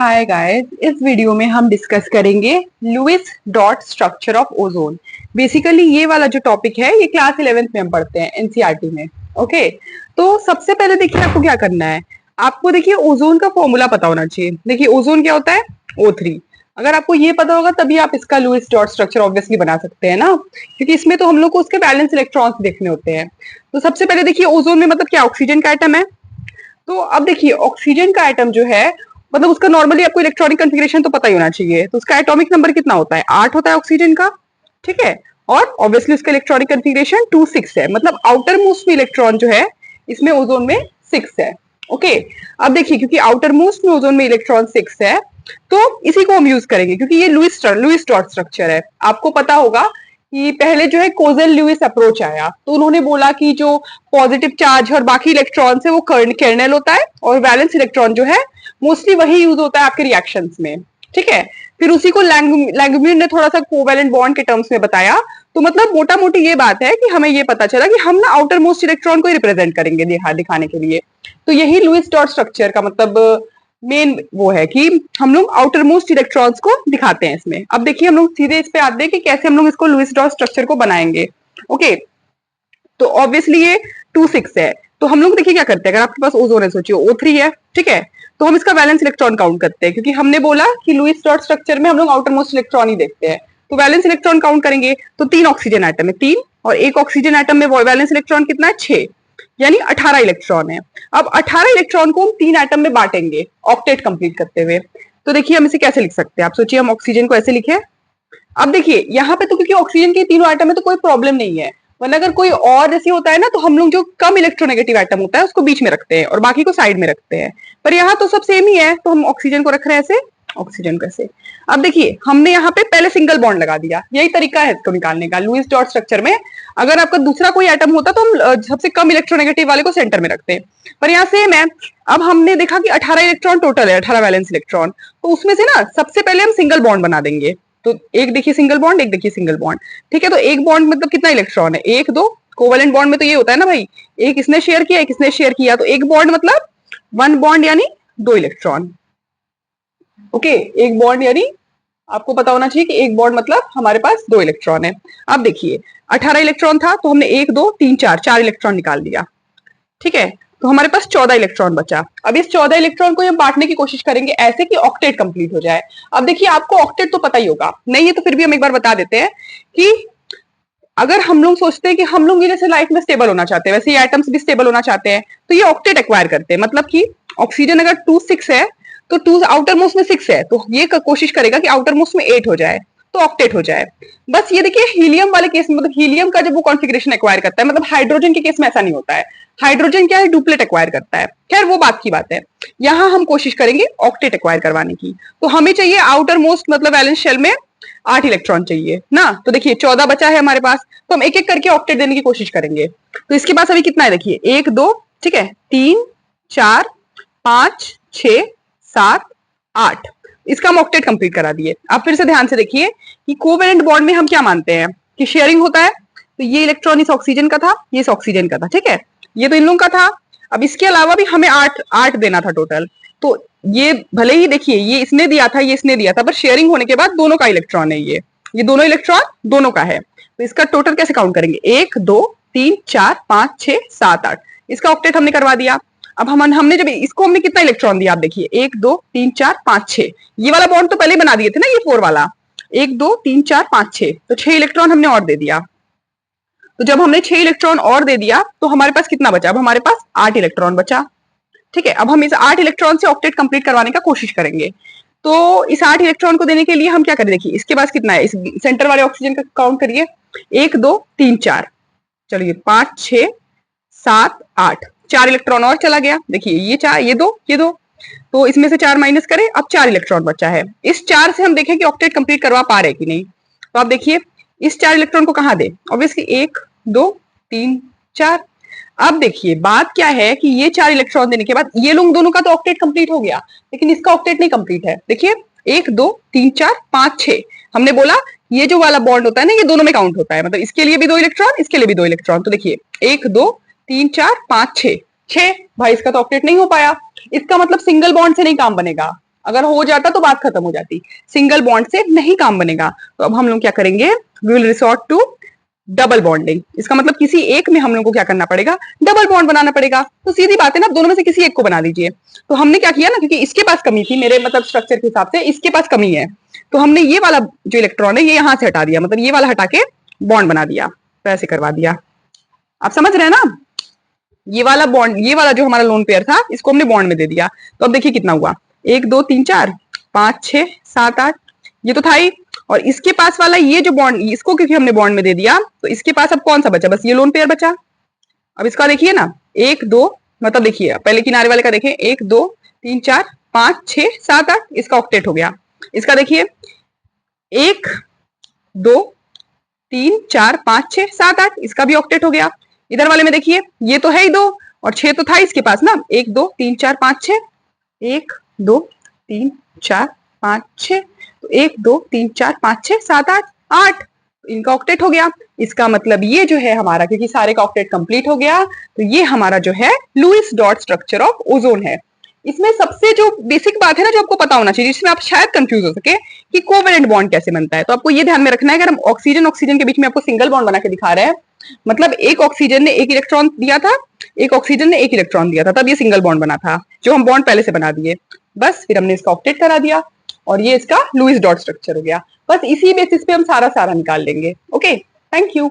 Hi guys, इस video में हम डिस्कस करेंगे Lewis dot structure of ozone. Basically ये वाला जो टॉपिक है ये क्लास 11th में हम पढ़ते हैं एनसीईआरटी में। ओके, तो सबसे पहले देखिए आपको क्या करना है। आपको देखिए ओजोन का फॉर्मूला पता होना चाहिए। देखिए ओजोन क्या होता है, O3। अगर आपको ये पता होगा तभी आप इसका लुईस डॉट स्ट्रक्चर ऑब्वियसली बना सकते हैं ना, क्योंकि इसमें तो हम लोग को उसके बैलेंस इलेक्ट्रॉन्स देखने होते हैं। तो सबसे पहले देखिए ओजोन में मतलब क्या, ऑक्सीजन का एटम है। तो अब देखिए ऑक्सीजन का एटम जो है मतलब उसका नॉर्मली आपको इलेक्ट्रॉनिक कॉन्फ़िगरेशन तो पता ही होना चाहिए। तो उसका एटॉमिक नंबर कितना होता है, 8 होता है ऑक्सीजन का। ठीक है, और ऑब्वियसली उसका इलेक्ट्रॉनिक कॉन्फ़िगरेशन 2 6 है, मतलब आउटर मोस्ट में इलेक्ट्रॉन जो है इसमें ओजोन में 6 है। ओके, अब देखिए क्योंकि आउटर मोस्ट में ओजोन में इलेक्ट्रॉन 6 है तो इसी को हम यूज करेंगे, क्योंकि ये लुईस डॉट स्ट्रक्चर है। आपको पता होगा कि पहले जो है कोजेल लुईस अप्रोच आया तो उन्होंने बोला कि जो पॉजिटिव चार्ज और बाकी इलेक्ट्रॉन है वो कर्नेल होता है और वैलेंस इलेक्ट्रॉन जो है मोस्टली वही यूज होता है आपके रिएक्शंस में। ठीक है, फिर उसी को लैंगम्यून ने थोड़ा सा कोवेलेंट बॉन्ड के टर्म्स में बताया। तो मतलब मोटा मोटी ये बात है कि हमें ये पता चला कि हम ना आउटर मोस्ट इलेक्ट्रॉन को ही रिप्रेजेंट करेंगे दिखाने के लिए। तो यही लुईस डॉट स्ट्रक्चर का मतलब मेन वो है कि हम लोग आउटर मोस्ट इलेक्ट्रॉन्स को दिखाते हैं इसमें। अब देखिए हम लोग सीधे इस पे आते हैं कि कैसे हम लोग इसको लुईस डॉट स्ट्रक्चर को बनाएंगे। ओके, तो ऑब्वियसली ये 2 6 है। तो हम लोग देखिए क्या करते हैं, अगर आपके पास ओजोन है सोचिए O3 है। ठीक है, तो हम इसका वैलेंस इलेक्ट्रॉन काउंट करते हैं, क्योंकि हमने बोला कि लुईस डॉट स्ट्रक्चर में हम लोग आउटर मोस्ट इलेक्ट्रॉन ही देखते हैं। तो वैलेंस इलेक्ट्रॉन काउंट करेंगे तो 3 ऑक्सीजन एटम है, 3, और एक ऑक्सीजन एटम में वैलेंस इलेक्ट्रॉन कितना है, 6, यानी 18 इलेक्ट्रॉन है। अब 18 इलेक्ट्रॉन को हम 3 एटम में बांटेंगे ऑक्टेट कंप्लीट करते हुए। तो देखिए हम इसे कैसे लिख सकते हैं, आप सोचिए हम ऑक्सीजन को ऐसे लिखे। अब देखिए यहाँ पे तो क्योंकि ऑक्सीजन के तीनों एटम है तो कोई प्रॉब्लम नहीं है, वरना अगर कोई और जैसे होता है ना तो हम लोग जो कम इलेक्ट्रोनेगेटिव एटम होता है उसको बीच में रखते हैं और बाकी को साइड में रखते हैं। पर यहाँ तो सब सेम ही है, तो हम ऑक्सीजन को रख रहे हैं ऐसे, ऑक्सीजन को ऐसे। अब देखिए हमने यहाँ पे पहले सिंगल बॉन्ड लगा दिया, यही तरीका है इसको निकालने का लुईस डॉट स्ट्रक्चर में। अगर आपका दूसरा कोई एटम होता तो हम सबसे कम इलेक्ट्रोनेगेटिव वाले को सेंटर में रखते हैं, पर यहाँ सेम है। अब हमने देखा कि 18 इलेक्ट्रॉन टोटल है, 18 वैलेंस इलेक्ट्रॉन, तो उसमें से ना सबसे पहले हम सिंगल बॉन्ड बना देंगे। तो एक देखिए सिंगल बॉन्ड, एक देखिए सिंगल बॉन्ड। ठीक है, तो एक बॉन्ड मतलब कितना इलेक्ट्रॉन है, 1 2। कोवेलेंट बॉन्ड में तो ये होता है ना भाई, एक इसने शेयर किया एक इसने शेयर किया, तो एक बॉन्ड मतलब 1 बॉन्ड यानी 2 इलेक्ट्रॉन। ओके, एक बॉन्ड यानी आपको पता होना चाहिए कि एक बॉन्ड मतलब हमारे पास 2 इलेक्ट्रॉन है। अब देखिए 18 इलेक्ट्रॉन था तो हमने 1 2 3 4 इलेक्ट्रॉन निकाल दिया। ठीक है, तो हमारे पास 14 इलेक्ट्रॉन बचा। अब इस 14 इलेक्ट्रॉन को हम बांटने की कोशिश करेंगे ऐसे कि ऑक्टेट कंप्लीट हो जाए। अब देखिए आपको ऑक्टेट तो पता ही होगा, नहीं है तो फिर भी हम एक बार बता देते हैं कि अगर हम लोग सोचते हैं कि हम लोग जैसे लाइफ में स्टेबल होना चाहते हैं वैसे ये एटम्स भी स्टेबल होना चाहते हैं, तो ये ऑक्टेट एक्वायर करते हैं। मतलब कि ऑक्सीजन अगर 2 6 है तो 2 आउटर मोस्ट में 6 है, तो ये कोशिश करेगा कि आउटर मोस्ट में 8 हो जाए तो ऑक्टेट हो जाए। बस ये देखिए हीलियम वाले केस में, मतलब हीलियम का जब वो कॉन्फ़िगरेशन एक्वायर करता है, मतलब हाइड्रोजन के केस में ऐसा नहीं होता है। हाइड्रोजन क्या है, डुप्लेट एक्वायर करता है। खैर वो बात की बात है, यहाँ हम कोशिश करेंगे ऑक्टेट एक्वायर करवाने की। तो हमें चाहिए आउटर मोस्ट मतलब वैलेंस शेल में 8 इलेक्ट्रॉन चाहिए ना। तो देखिए 14 बचा है हमारे पास, तो हम एक एक करके ऑक्टेट देने की कोशिश करेंगे। तो इसके पास अभी कितना है देखिए, 1 2, ठीक है, 3 4 5 6 7 8, इसका हम ऑक्टेट कंप्लीट करा दिए। अब फिर से ध्यान से देखिए कि कोवेलेंट बॉन्ड में हम क्या मानते हैं कि शेयरिंग होता है। तो ये इलेक्ट्रॉन इस ऑक्सीजन का था, ये इस ऑक्सीजन का था। ठीक है, ये तो इन लोगों का था। अब इसके अलावा भी हमें 8 देना था टोटल। तो ये भले ही देखिए ये इसने दिया था ये इसने दिया था, पर शेयरिंग होने के बाद दोनों का इलेक्ट्रॉन है, ये दोनों इलेक्ट्रॉन दोनों का है। तो इसका टोटल कैसे काउंट करेंगे, 1 2 3 4 5 6 7 8, इसका ऑक्टेट हमने करवा दिया। अब हमने जब इसको हमने कितना इलेक्ट्रॉन दिया, आप देखिए 1 2 3 4 5 6, ये वाला बॉन्ड तो पहले ही बना दिए थे ना, ये 4 वाला, 1 2 3 4 5 6, तो 6 इलेक्ट्रॉन हमने और दे दिया। तो जब हमने 6 इलेक्ट्रॉन और दे दिया तो हमारे पास कितना बचा, अब हमारे पास 8 इलेक्ट्रॉन बचा। ठीक है, अब हम इस 8 इलेक्ट्रॉन से ऑक्टेट कंप्लीट करवाने का कोशिश करेंगे। तो इस 8 इलेक्ट्रॉन को देने के लिए हम क्या करें, देखिए इसके पास कितना है, इस सेंटर वाले ऑक्सीजन का काउंट करिए, 1 2 3 4, चलिए 5 6 7 8, 4 इलेक्ट्रॉन और चला गया। देखिए ये 4, ये दो, तो इसमें से 4 माइनस करें, अब 4 इलेक्ट्रॉन बचा है। इस 4 से हम देखें कि ऑक्टेट कंप्लीट करवा पा रहे कि नहीं। तो आप देखिए इस 4 इलेक्ट्रॉन को कहाँ दे, ऑब्वियसली 1 2 3 4। अब देखिए बात क्या है कि ये 4 इलेक्ट्रॉन देने के बाद ये लोग दोनों का तो ऑक्टेट कंप्लीट हो गया, लेकिन इसका ऑक्टेट नहीं कंप्लीट है। देखिए 1 2 3 4 5 6, हमने बोला ये जो वाला बॉन्ड होता है ना ये दोनों में काउंट होता है, मतलब इसके लिए भी 2 इलेक्ट्रॉन इसके लिए भी 2 इलेक्ट्रॉन। तो देखिए 1 2 3 4 5 6, 6 भाई इसका तो ऑक्टेट नहीं हो पाया। इसका मतलब सिंगल बॉन्ड से नहीं काम बनेगा, अगर हो जाता तो बात खत्म हो जाती, सिंगल बॉन्ड से नहीं काम बनेगा। तो अब हम लोग क्या करेंगे, we will resort to double bonding. इसका मतलब किसी एक में हम लोग को क्या करना पड़ेगा, डबल बॉन्ड बनाना पड़ेगा। तो सीधी बात है ना, दोनों में से किसी एक को बना दीजिए। तो हमने क्या किया ना, क्योंकि इसके पास कमी थी, मेरे मतलब स्ट्रक्चर के हिसाब से इसके पास कमी है, तो हमने ये वाला जो इलेक्ट्रॉन है ये यहां से हटा दिया, मतलब ये वाला हटा के बॉन्ड बना दिया, तो ऐसे करवा दिया। आप समझ रहे हैं ना, ये वाला बॉन्ड, ये वाला जो हमारा लोन पेयर था इसको हमने बॉन्ड में दे दिया। तो अब देखिए कितना हुआ, 1 2 3 4 5 6 7 8, ये तो था ही। और इसके पास वाला ये जो बॉन्ड, इसको क्योंकि हमने बॉन्ड में दे दिया, तो इसके पास अब कौन सा बचा, बस ये लोन पेयर बचा। अब इसका देखिए ना, 1 2, मतलब देखिए पहले किनारे वाले का देखें, 1 2 3 4 5 6 7 8, इसका ऑक्टेट हो गया। इसका देखिए 1 2 3 4 5 6 7 8, इसका भी ऑक्टेट हो गया। इधर वाले में देखिए ये तो है ही 2 और 6 तो था इसके पास ना, 1 2 3 4 5 6, 1 2 3 4 5 6, तो 1 2 3 4 5 6 7 8 8, इनका ऑक्टेट हो गया। इसका मतलब ये जो है हमारा, क्योंकि सारे का ऑक्टेट कंप्लीट हो गया, तो ये हमारा जो है Lewis dot structure of ozone है। इसमें सबसे जो बेसिक बात है ना, जो आपको पता होना चाहिए, जिसमें आप शायद कंफ्यूज हो सके कि कोवेलेंट बॉन्ड कैसे बनता है, तो आपको ये ध्यान में रखना है, अगर हम ऑक्सीजन ऑक्सीजन के बीच में आपको सिंगल बॉन्ड बना के दिखा रहे हैं, मतलब एक ऑक्सीजन ने एक इलेक्ट्रॉन दिया था, एक ऑक्सीजन ने एक इलेक्ट्रॉन दिया था, तब ये सिंगल बॉन्ड बना था, जो हम बॉन्ड पहले से बना दिए। बस फिर हमने इसका ऑक्टेट करा दिया और ये इसका लुईस डॉट स्ट्रक्चर हो गया। बस इसी बेसिस पे हम सारा सारा निकाल लेंगे। Okay, thank you.